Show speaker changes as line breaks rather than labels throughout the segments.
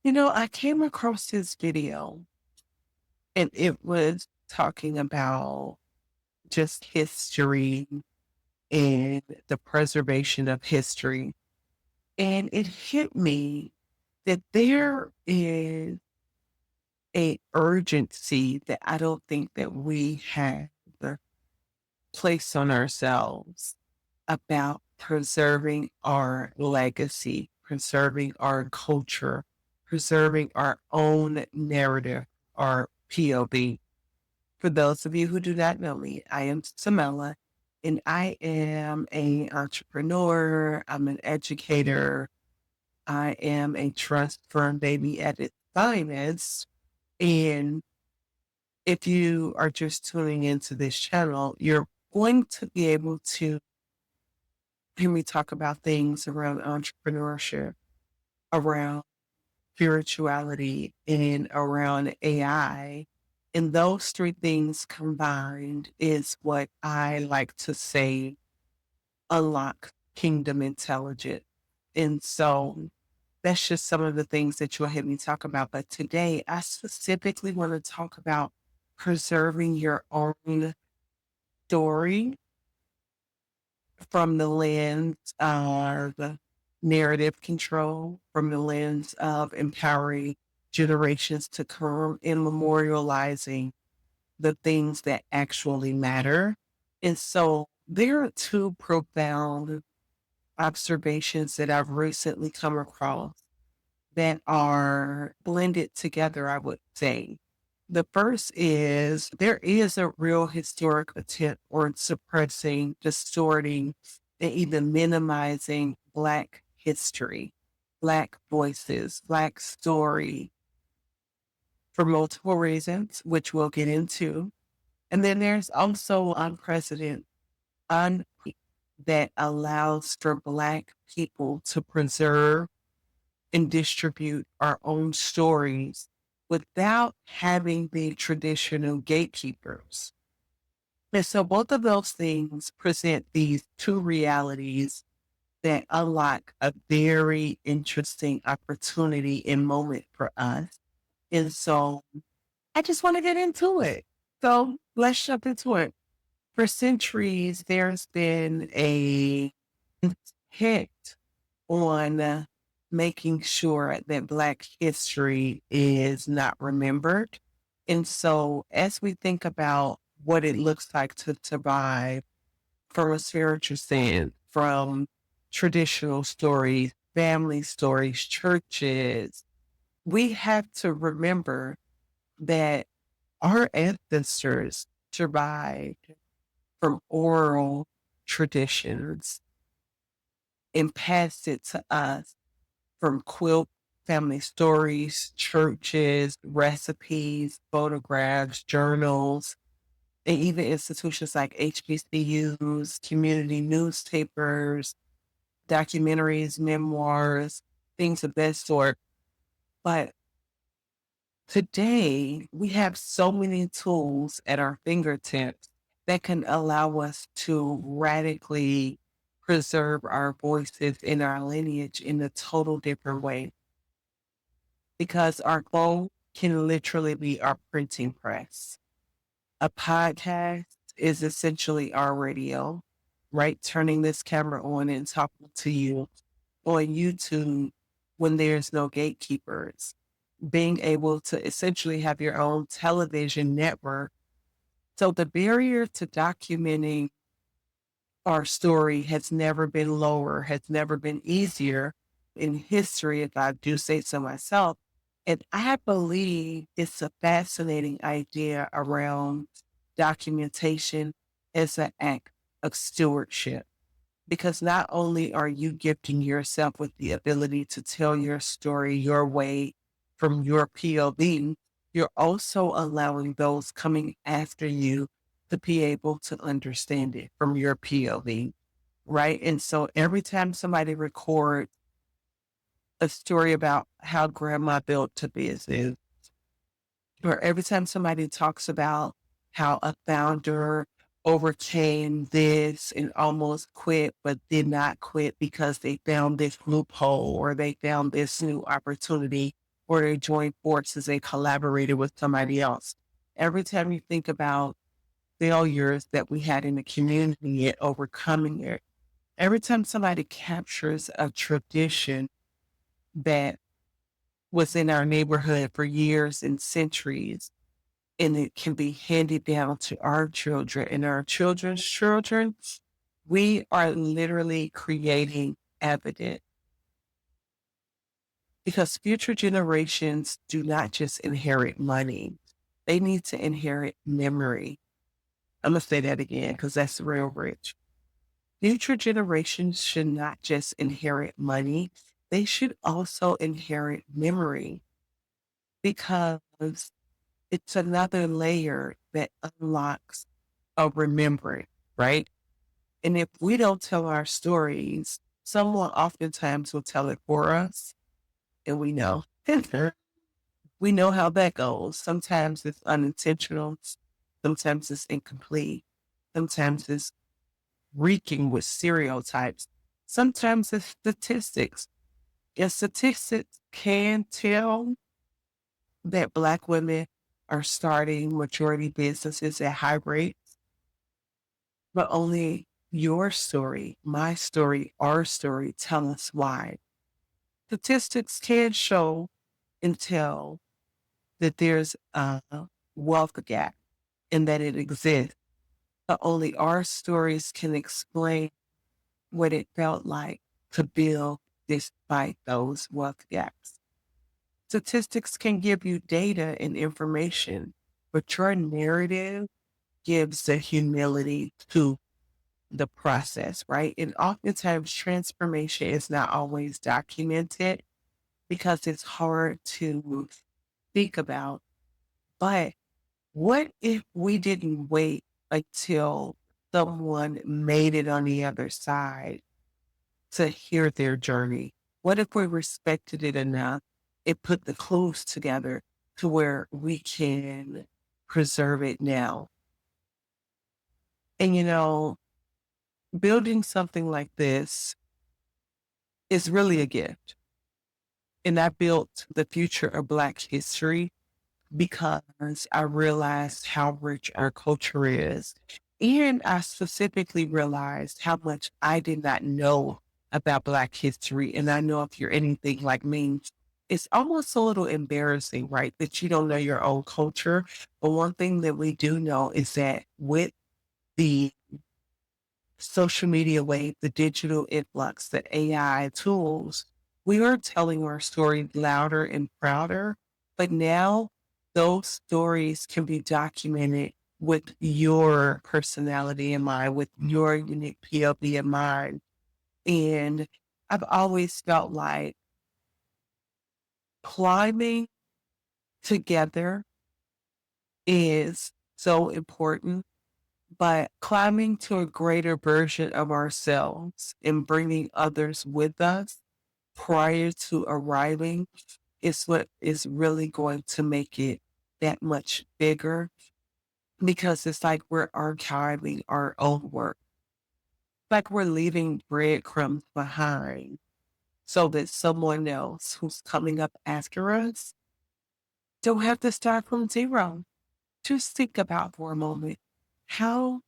I came across this video and it was talking about just history and the preservation of history. And it hit me that there is a urgency that I don't think that we have placed on ourselves about preserving our legacy, preserving our culture, preserving our own narrative, our POV. For those of you who do not know me, I am Samela and I am an entrepreneur. I'm an educator. I am a trust firm baby at its finest. And if you are just tuning into this channel, you're going to be able to hear me talk about things around entrepreneurship, around spirituality, and around AI. And those three things combined is what I like to say unlock kingdom intelligence. And so that's just some of the things that you'll hear me talk about. But today, I specifically want to talk about preserving your own story from the lens of narrative control, from the lens of empowering generations to come and memorializing the things that actually matter. And so there are two profound observations that I've recently come across that are blended together, I would say. The first is there is a real historic attempt on suppressing, distorting, and even minimizing Black history, Black voices, Black story for multiple reasons, which we'll get into. And then there's also unprecedented un- that allows for Black people to preserve and distribute our own stories without having the traditional gatekeepers. And so both of those things present these two realities that unlock a very interesting opportunity and moment for us. And so I just want to get into it. So let's jump into it. For centuries, there's been a hit on making sure that Black history is not remembered. And so, as we think about what it looks like to survive from a spiritual sense, from traditional stories, family stories, churches, we have to remember that our ancestors survived from oral traditions and passed it to us from quilt family stories, churches, recipes, photographs, journals, and even institutions like HBCUs, community newspapers, documentaries, memoirs, things of that sort. But today, we have so many tools at our fingertips that can allow us to radically preserve our voices and our lineage in a total different way because our phone can literally be our printing press. A podcast is essentially our radio, right? Turning this camera on and talking to you on YouTube when there's no gatekeepers. Being able to essentially have your own television network. So the barrier to documenting our story has never been lower, has never been easier in history, if I do say so myself. And I believe it's a fascinating idea around documentation as an act of stewardship. Because not only are you gifting yourself with the ability to tell your story your way from your POV, you're also allowing those coming after you to be able to understand it from your POV, right? And so every time somebody records a story about how grandma built a business, or every time somebody talks about how a founder overcame this and almost quit, but did not quit because they found this loophole or they found this new opportunity. or they joined forces and collaborated with somebody else. Every time you think about failures that we had in the community and overcoming it, every time somebody captures a tradition that was in our neighborhood for years and centuries, and it can be handed down to our children and our children's children, we are literally creating evidence because future generations do not just inherit money, they need to inherit memory. I'm going to say that again because that's real rich. Future generations should not just inherit money, they should also inherit memory because it's another layer that unlocks a remembering, right? And if we don't tell our stories, someone oftentimes will tell it for us, and we know. We know how that goes. Sometimes it's unintentional, sometimes it's incomplete, sometimes it's reeking with stereotypes, sometimes it's statistics. And statistics can tell that Black women are starting majority businesses at high rates, but only your story, my story, our story tell us why. Statistics can show and tell that there's a wealth gap and that it exists, but only our stories can explain what it felt like to build despite those wealth gaps. Statistics can give you data and information, but your narrative gives the humility to the process, right? And oftentimes transformation is not always documented because it's hard to think about. But what if we didn't wait until someone made it on the other side to hear their journey? What if we respected it enough and put the clues together to where we can preserve it now? And building something like this is really a gift. And I built the future of Black history because I realized how rich our culture is. And I specifically realized how much I did not know about Black history. And I know if you're anything like me, it's almost a little embarrassing, right? That you don't know your own culture. But one thing that we do know is that with the social media wave, the digital influx, the AI tools, we are telling our story louder and prouder. But now those stories can be documented with your personality in mind, with your unique POV in mind. And I've always felt like climbing together is so important, but climbing to a greater version of ourselves and bringing others with us prior to arriving is what is really going to make it that much bigger because it's like we're archiving our own work. Like we're leaving breadcrumbs behind so that someone else who's coming up after us don't have to start from zero. Just think about for a moment how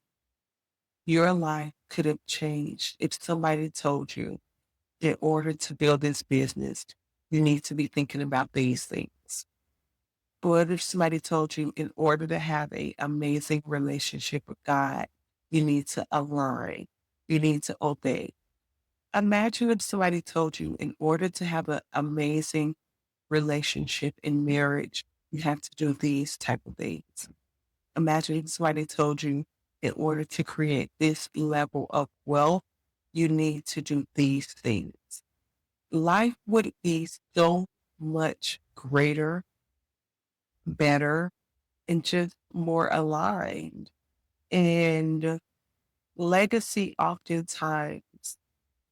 your life could have changed if somebody told you in order to build this business, you need to be thinking about these things. What if somebody told you in order to have an amazing relationship with God, you need to align, you need to obey? Imagine if somebody told you in order to have an amazing relationship in marriage, you have to do these type of things. Imagine if somebody told you in order to create this level of wealth, you need to do these things. Life would be so much greater, better, and just more aligned. And legacy oftentimes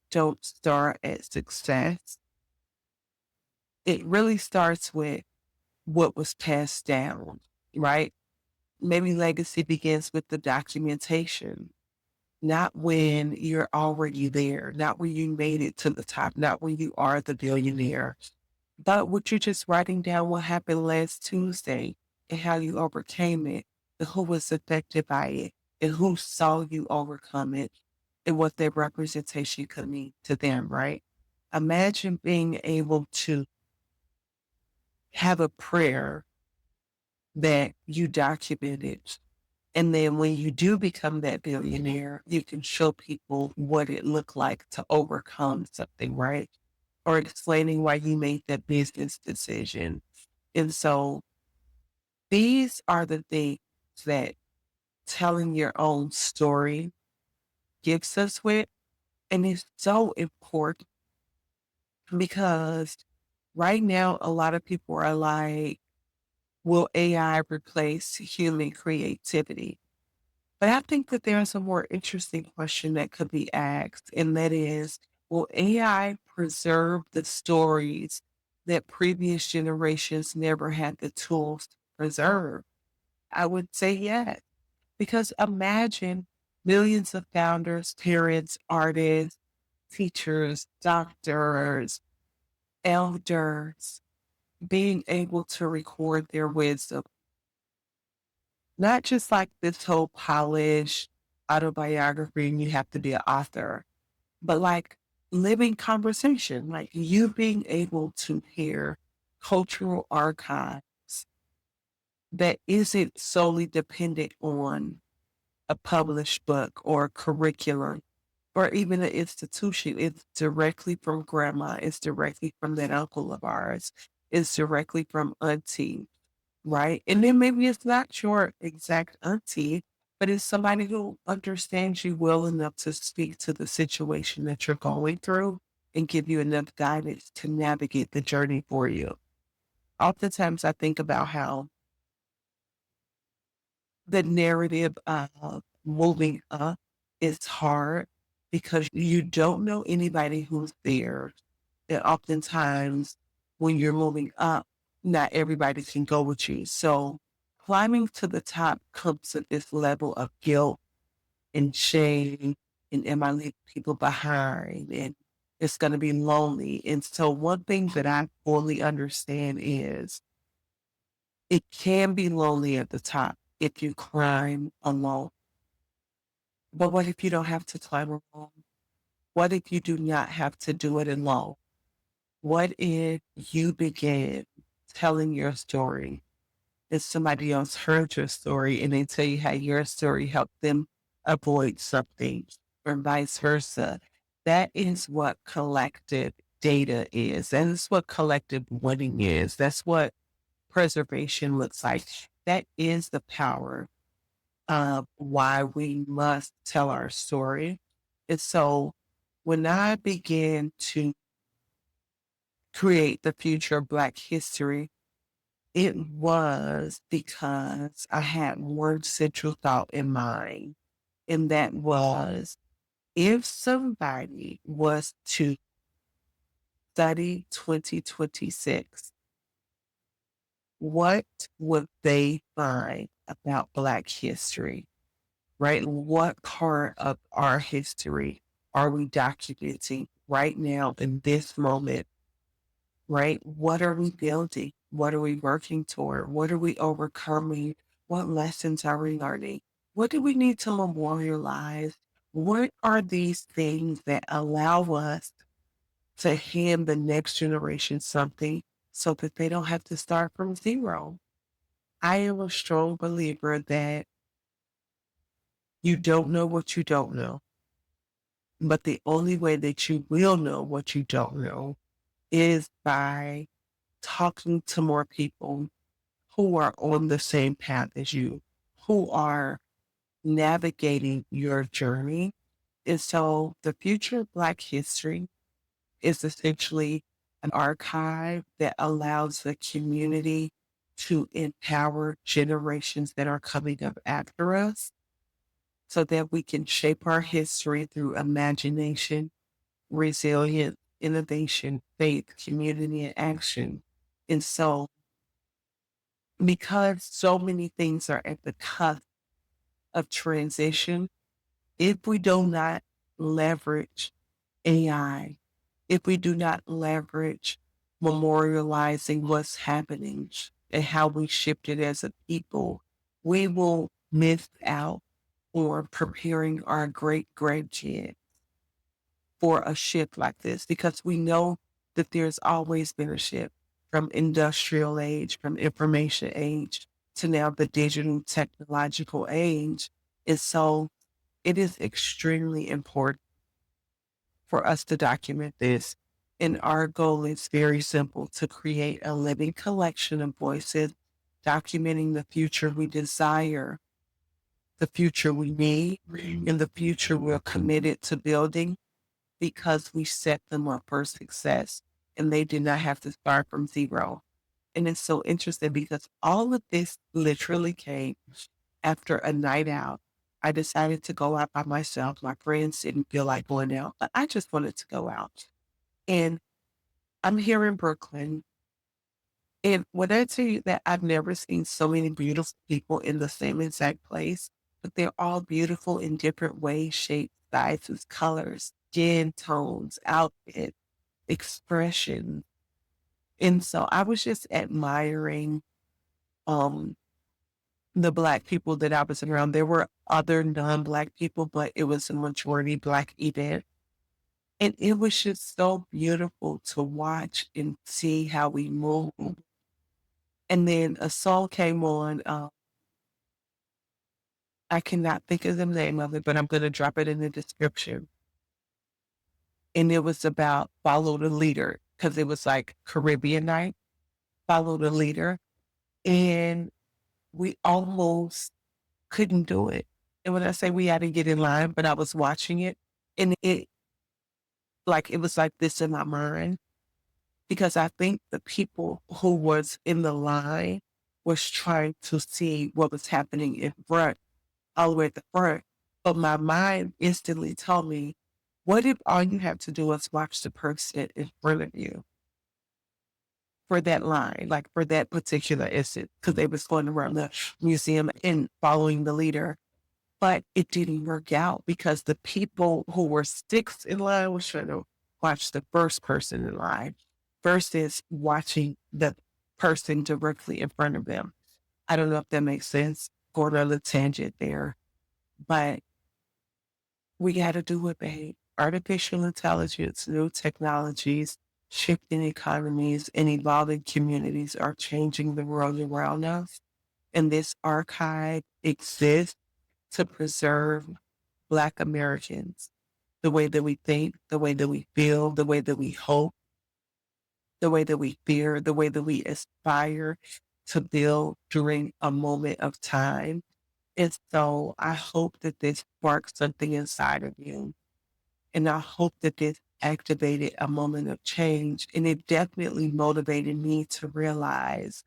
don't start at success. It really starts with what was passed down, right? Maybe legacy begins with the documentation, not when you're already there, not when you made it to the top, not when you are the billionaire. But with you just writing down what happened last Tuesday and how you overcame it, and who was affected by it, and who saw you overcome it, and what their representation could mean to them, right? Imagine being able to have a prayer that you documented. And then when you do become that billionaire, you can show people what it looked like to overcome something, right? Or explaining why you made that business decision. And so these are the things that telling your own story gives us with. And it's so important because right now, a lot of people are like, will AI replace human creativity? But I think that there's a more interesting question that could be asked, and that is, will AI preserve the stories that previous generations never had the tools to preserve? I would say yes, because imagine millions of founders, parents, artists, teachers, doctors, elders being able to record their wisdom, not just like this whole polished autobiography and you have to be an author, but like living conversation, like you being able to hear cultural archives that isn't solely dependent on a published book or curriculum or even an institution. It's directly from grandma. It's directly from that uncle of ours. It's directly from auntie, right? And then maybe it's not your exact auntie, but it's somebody who understands you well enough to speak to the situation that you're going through and give you enough guidance to navigate the journey for you. Oftentimes, I think about how the narrative of moving up is hard because you don't know anybody who's there. And oftentimes, when you're moving up, not everybody can go with you. So, climbing to the top comes with this level of guilt and shame. And am I leaving people behind? And it's going to be lonely. And so, one thing that I fully understand is it can be lonely at the top if you climb alone. But what if you don't have to climb alone? What if you do not have to do it alone? What if you begin telling your story and somebody else heard your story and they tell you how your story helped them avoid something or vice versa? That is what collective data is. That is what collective winning is. That's what preservation looks like. That is the power of why we must tell our story. And so when I began to create the future of Black history, it was because I had one central thought in mind, and that was if somebody was to study 2026, what would they find about Black history? Right? What part of our history are we documenting right now in this moment? Right? What are we building? What are we working toward? What are we overcoming? What lessons are we learning? What do we need to memorialize? What are these things that allow us to hand the next generation something so that they don't have to start from zero? I am a strong believer that you don't know what you don't know. But the only way that you will know what you don't know is by talking to more people who are on the same path as you, who are navigating your journey. And so the future of Black history is essentially an archive that allows the community to empower generations that are coming up after us so that we can shape our history through imagination, resilience, innovation, faith, community, and action. And so, because so many things are at the cusp of transition, if we do not leverage AI, if we do not leverage memorializing what's happening and how we shifted as a people, we will miss out on preparing our great grandkids for a shift like this because we know that there's always been a shift from industrial age, from information age to now the digital technological age. And so it is extremely important for us to document this. And our goal is very simple to create a living collection of voices, documenting the future we desire, the future we need, and the future we're committed to building because we set them up for success and they did not have to start from zero. And it's so interesting because all of this literally came after a night out. I decided to go out by myself. My friends didn't feel like going out, but I just wanted to go out. And I'm here in Brooklyn. And when I tell you that I've never seen so many beautiful people in the same exact place, but they're all beautiful in different ways, shapes, sizes, colors, skin tones, outfit, expression. And so I was just admiring um the Black people that I was around. There were other non-Black people, but it was a majority Black event. And it was just so beautiful to watch and see how we move. And then a song came on, I cannot think of the name of it, but I'm gonna drop it in the description. And it was about follow the leader because it was like Caribbean night, follow the leader. And we almost couldn't do it. And when I say we had to get in line, but I was watching it and it was like this in my mind because I think the people who was in the line was trying to see what was happening in front, all the way at the front. But my mind instantly told me, what if all you have to do is watch the person in front of you for that line, like for that particular instance, because they was going around the museum and following the leader. But it didn't work out because the people who were sixth in line was trying to watch the first person in line versus watching the person directly in front of them. I don't know if that makes sense. Going on a tangent there, but we got to do it, babe. Artificial intelligence, new technologies, shifting economies, and evolving communities are changing the world around us. And this archive exists to preserve Black Americans, the way that we think, the way that we feel, the way that we hope, the way that we fear, the way that we aspire to build during a moment of time. And so I hope that this sparks something inside of you. And I hope that this activated a moment of change. And it definitely motivated me to realize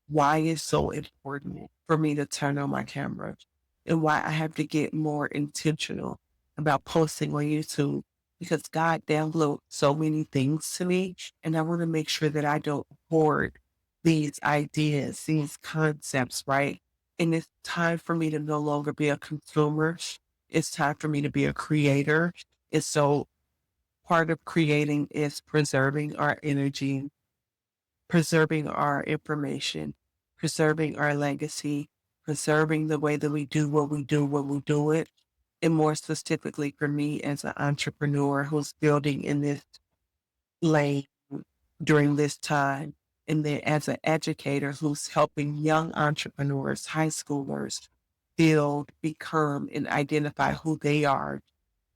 why it's so important for me to turn on my camera and why I have to get more intentional about posting on YouTube because God downloaded so many things to me. And I want to make sure that I don't hoard these ideas, these concepts, right? And it's time for me to no longer be a consumer. It's time for me to be a creator. And so part of creating is preserving our energy, preserving our information, preserving our legacy, preserving the way that we do what we do when we do it. And more specifically for me as an entrepreneur who's building in this lane during this time. And then as an educator who's helping young entrepreneurs, high schoolers build, become, and identify who they are,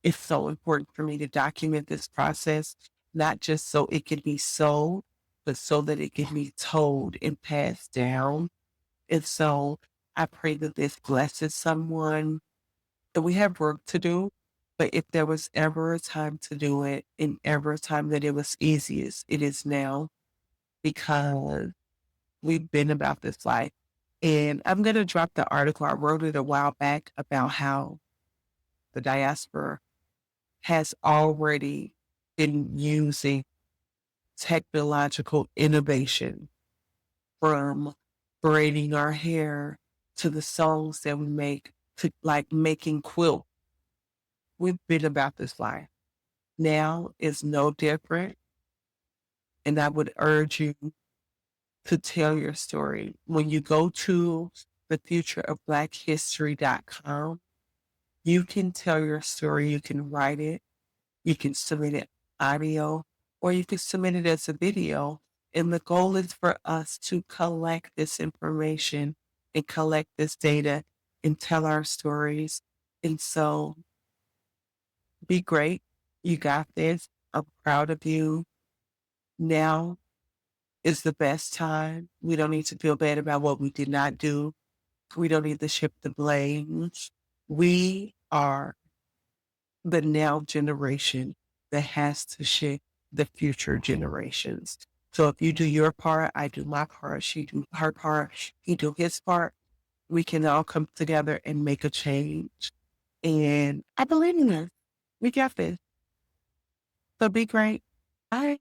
it's so important for me to document this process, not just so it can be sold, but so that it can be told and passed down. And so I pray that this blesses someone. And we have work to do, but if there was ever a time to do it and ever a time that it was easiest, it is now because we've been about this life. And I'm going to drop the article. I wrote it a while back about how the diaspora has already been using technological innovation from braiding our hair to the songs that we make to like making quilt. We've been about this life. Now is no different. And I would urge you to tell your story. When you go to thefutureofblackhistory.com, you can tell your story. You can write it. You can submit it audio, or you can submit it as a video. And the goal is for us to collect this information and collect this data and tell our stories. And so be great. You got this. I'm proud of you. Now is the best time. We don't need to feel bad about what we did not do. We don't need to shift the blame. We are the now generation that has to shape the future generations. So if you do your part, I do my part, she do her part, he do his part, we can all come together and make a change. And I believe in this. We got this. So be great. Bye.